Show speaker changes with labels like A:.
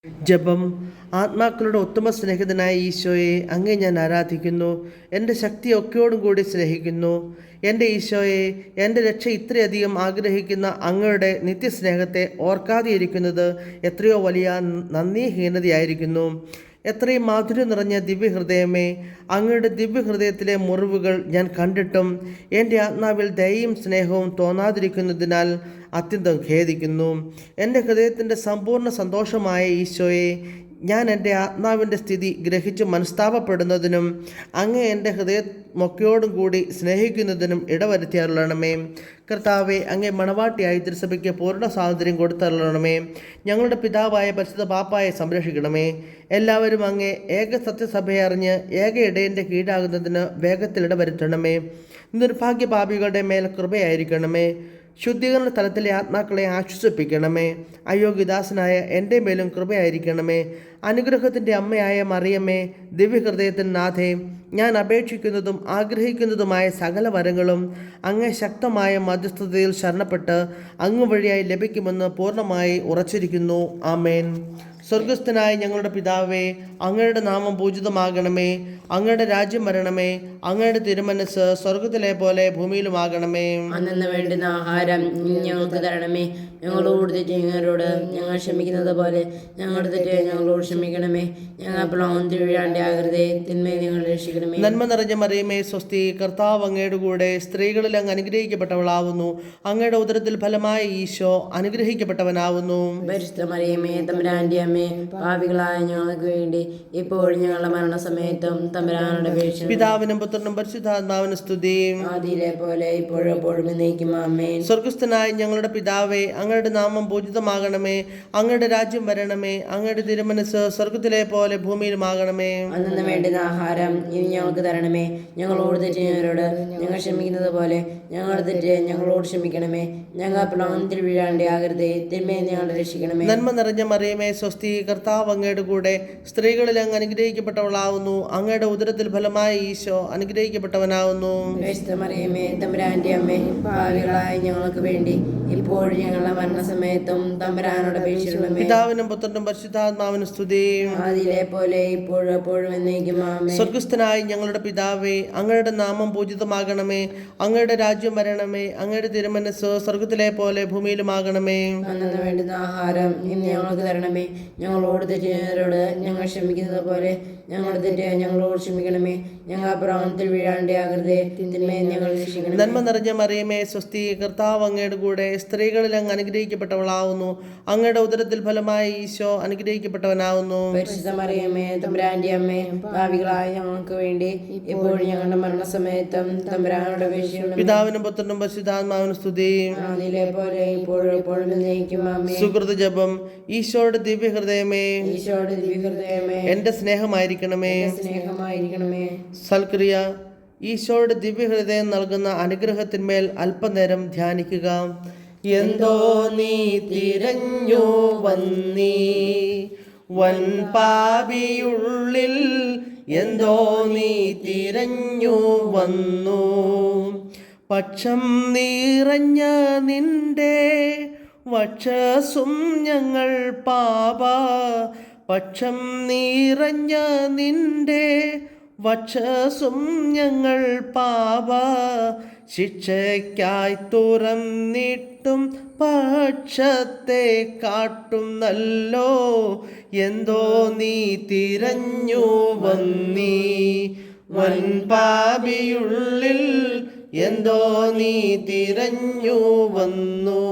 A: ജപം. ആത്മാക്കളുടെ ഉത്തമ സ്നേഹിതനായ ഈശോയെ, അങ്ങേ ഞാൻ ആരാധിക്കുന്നു. എൻ്റെ ശക്തിയൊക്കെയോടും കൂടി സ്നേഹിക്കുന്നു. എൻ്റെ ഈശോയെ, എൻ്റെ രക്ഷ ഇത്രയധികം ആഗ്രഹിക്കുന്ന അങ്ങയുടെ നിത്യസ്നേഹത്തെ ഓർക്കാതെയിരിക്കുന്നത് എത്രയോ വലിയ നന്ദിഹീനതയായിരിക്കുന്നു. എത്രയും മാധുര്യം നിറഞ്ഞ ദിവ്യഹൃദയമേ, അങ്ങയുടെ ദിവ്യഹൃദയത്തിലെ മുറിവുകൾ ഞാൻ കണ്ടിട്ടും എൻ്റെ ആത്മാവിൽ ദയയും സ്നേഹവും തോന്നാതിരിക്കുന്നതിനാൽ അത്യന്തം ഖേദിക്കുന്നു. എൻ്റെ ഹൃദയത്തിൻ്റെ സമ്പൂർണ്ണ സന്തോഷമായ ഈശോയെ, ഞാൻ എൻ്റെ ആത്മാവിൻ്റെ സ്ഥിതി ഗ്രഹിച്ച് മനസ്താപപ്പെടുന്നതിനും അങ്ങ് എൻ്റെ ഹൃദയമൊക്കെയോടും കൂടി സ്നേഹിക്കുന്നതിനും ഇടവരുത്തിയരുളണമേ. കർത്താവെ, അങ്ങേ മണവാട്ടിയായി തിരുസഭയ്ക്ക് പൂർണ്ണ സ്വാതന്ത്ര്യം കൊടുത്തരുളണമേ. ഞങ്ങളുടെ പിതാവായ പരിശുദ്ധ പാപ്പായെ സംരക്ഷിക്കണമേ. എല്ലാവരും അങ്ങേ ഏക സത്യസഭയെ അറിഞ്ഞ് ഏക ഇടയൻ്റെ കീഴാകുന്നതിന് വേഗത്തിൽ ഇടവരുത്തണമേ. നിർഭാഗ്യ പാപികളുടെ മേൽ കൃപയായിരിക്കണമേ. ശുദ്ധീകരണ തലത്തിലെ ആത്മാക്കളെ ആശ്വസിപ്പിക്കണമേ. അയോഗ്യദാസനായ എൻ്റെ മേലും കൃപയായിരിക്കണമേ. അനുഗ്രഹത്തിൻ്റെ അമ്മയായ മറിയമ്മേ, ദിവ്യഹൃദയത്തിൻ നാഥേ, ഞാൻ അപേക്ഷിക്കുന്നതും ആഗ്രഹിക്കുന്നതുമായ സകല വരങ്ങളും അങ്ങേ ശക്തമായ മധ്യസ്ഥതയിൽ ശരണപ്പെട്ട് അങ്ങ് വഴിയായി ലഭിക്കുമെന്ന് പൂർണ്ണമായി ഉറച്ചിരിക്കുന്നു. ആമേൻ. സ്വർഗസ്ഥനായ ഞങ്ങളുടെ പിതാവേ, അങ്ങയുടെ നാമം പൂജിതമാകണമേ. അങ്ങയുടെ രാജ്യം വരണമേ. അങ്ങയുടെ തിരുമനസ് സ്വർഗത്തിലെ പോലെ ഭൂമിയിലുമാകണമേ.
B: അന്നു വേണ്ടുന്ന ആഹാരം ഞങ്ങൾക്ക് തരണമേ. ഞങ്ങളോട് തെറ്റുന്നവരോട് ഞങ്ങൾ ക്ഷമിക്കുന്നത് പോലെ ഞങ്ങളുടെ തെറ്റ് ഞങ്ങളോട് ക്ഷമിക്കണമേ. ഞങ്ങൾ വീഴാണ്ടാകരുതേ, തിന്മയെ ഞങ്ങൾ രക്ഷിക്കണമേ.
A: നന്മ നിറഞ്ഞ മറിയമേ, സ്വസ്തി. കർത്താവ് അങ്ങയുടെ കൂടെ സ്ത്രീകളിൽ അങ്ങ് അനുഗ്രഹിക്കപ്പെട്ടവളാവുന്നു. അങ്ങയുടെ ഉദരത്തിൽ ഫലമായ ഈശോ അനുഗ്രഹിക്കപ്പെട്ടവനാവുന്നു.
B: പരിശുദ്ധ മറിയമേ, തമ്പുരാന്റെ അമ്മേ, പാപികളായ ഞങ്ങൾക്ക് വേണ്ടി ഇപ്പോഴും ഞങ്ങളുടെ മരണസമയത്തും തമ്പുരാനോട് അപേക്ഷിക്കണമേ.
A: പിതാവിനും പുത്രനും പരിശുദ്ധാത്മാവിനും സ്തുതി.
B: ആദിയിലെ പോലെ ഇപ്പോഴും എപ്പോഴും എന്നേക്കും ആമേൻ.
A: സ്വർഗസ്ഥനായ ഞങ്ങളുടെ പിതാവേ, അങ്ങയുടെ നാമം പൂജിതമാകണമേ. അങ്ങയുടെ രാജ്യം വരണമേ. അങ്ങയുടെ തിരുമനസ് സ്വർഗത്തിലെ പോലെ ഭൂമിയിലുമാകണമേ.
B: അന്നു വേണ്ടുന്ന ആഹാരം ഇനി ഞങ്ങൾക്ക് തരണമേ. ഞങ്ങളോട് തെറ്റുന്നവരോട് ഞങ്ങൾ ക്ഷമിക്കുന്നത് പോലെ ഞങ്ങളുടെ തെറ്റ് ഞങ്ങളോട് ക്ഷമിക്കണമേ. ഞങ്ങൾ പ്രലോഭനത്തിൽ വീഴാണ്ടാകരുതേ, തിന്മയെ ഞങ്ങൾ രക്ഷിക്കണമേ.
A: നന്മ നിറഞ്ഞ മറിയമേ, സ്വസ്തി. കർത്താവ് അങ്ങയുടെ കൂടെ സ്ത്രീകളിൽ അങ്ങ് അനുഗ്രഹിക്കപ്പെട്ടവളാവുന്നു. അങ്ങയുടെ ഉദരത്തിൽ ഫലമായ ഈശോ അനുഗ്രഹിക്കപ്പെട്ടവനാവുന്നു.
B: മറിയമേ, തമ്പുരാന്റെ അമ്മേ, പാപികളായ ഞങ്ങൾക്ക് വേണ്ടി ഇപ്പോഴും ഞങ്ങളുടെ മരണസമയത്തും തമ്പുരാനോട് അപേക്ഷിക്കണമേ.
A: പിതാവിനും പുത്രനും പരിശുദ്ധാത്മാവിനും സ്തുതി.
B: ആദിയിലെ പോലെ ഇപ്പോഴും എപ്പോഴും എന്നേക്കും ആമേൻ.
A: സ്വർഗസ്ഥനായ ഞങ്ങളുടെ പിതാവേ, അങ്ങയുടെ നാമം പൂജിതമാകണമേ. അങ്ങയുടെ രാജ്യം വരണമേ. അങ്ങയുടെ തിരുമനസ് സ്വർഗത്തിലെ പോലെ ഭൂമിയിലുമാകണമേ.
B: അന്നു വേണ്ടുന്ന ആഹാരം ഇന്ന് ഞങ്ങൾക്ക് തരണമേ. ഞങ്ങളോട് തെറ്റുന്നവരോട് ഞങ്ങൾ ക്ഷമിക്കുന്നത് പോലെ ഞങ്ങളുടെ തെറ്റ് ഞങ്ങളോട് ക്ഷമിക്കണമേ. ഞങ്ങൾ പ്രലോഭനത്തിൽ വീഴാണ്ടാകരുതേ, തിന്മയെ ഞങ്ങൾ രക്ഷിക്കണമേ.
A: നന്മ നിറഞ്ഞ മറിയമേ, സ്വസ്തി. കർത്താവ് അങ്ങയുടെ കൂടെ സ്ത്രീകളിൽ അങ്ങ് അനുഗ്രഹിക്കപ്പെട്ടവളാവുന്നു. അങ്ങയുടെ ഉദരത്തിൽ ഫലമായ ഈശോ അനുഗ്രഹിക്കപ്പെട്ടവനാവുന്നു.
B: പരിശുദ്ധ മറിയമേ, തമ്പുരാന്റെ അമ്മേ, പാപികളായ ഞങ്ങൾക്ക് വേണ്ടി ഇപ്പോഴും ഞങ്ങളുടെ മരണസമയത്തും തമ്പുരാനോട് അപേക്ഷിക്കണമേ.
A: പിതാവിനും പുത്രനും പരിശുദ്ധാത്മാവിനും സ്തുതി.
B: ആദിയിലെ പോലെ ഇപ്പോഴും എപ്പോഴും എന്നേക്കും ആമേൻ.
A: സുകൃത ജപം. ഈശോയുടെ ദിവ്യഹൃദയമേ,
B: ഈശോയുടെ ദിവ്യഹൃദയമേ,
A: എൻ്റെ സ്നേഹമായിരിക്കണമേ.
B: സ്നേഹമായിരിക്കണമേ.
A: സൽക്രിയ. ഈശോയുടെ ദിവ്യഹൃദയം നൽകുന്ന അനുഗ്രഹത്തിന്മേൽ അല്പനേരം ധ്യാനിക്കുക. എന്തോ നീ തിരഞ്ഞു വന്നീ വൻപാപിയുള്ളിൽ, എന്തോ നീ തിരഞ്ഞു വന്നു. പക്ഷം നിറഞ്ഞ നിന്റെ വക്ഷസും ഞങ്ങൾ പാപ, പക്ഷം നിറഞ്ഞ നിന്റെ വക്ഷസും ഞങ്ങൾ പാപ, ശിക്ഷയ്ക്കായി തുറന്നിട്ടും പക്ഷത്തെ കാട്ടുന്നല്ലോ. എന്തോ നീ തിരഞ്ഞു വന്നീ വൻപാപിയുള്ളിൽ, എന്തോ നീ തിരഞ്ഞു വന്നു.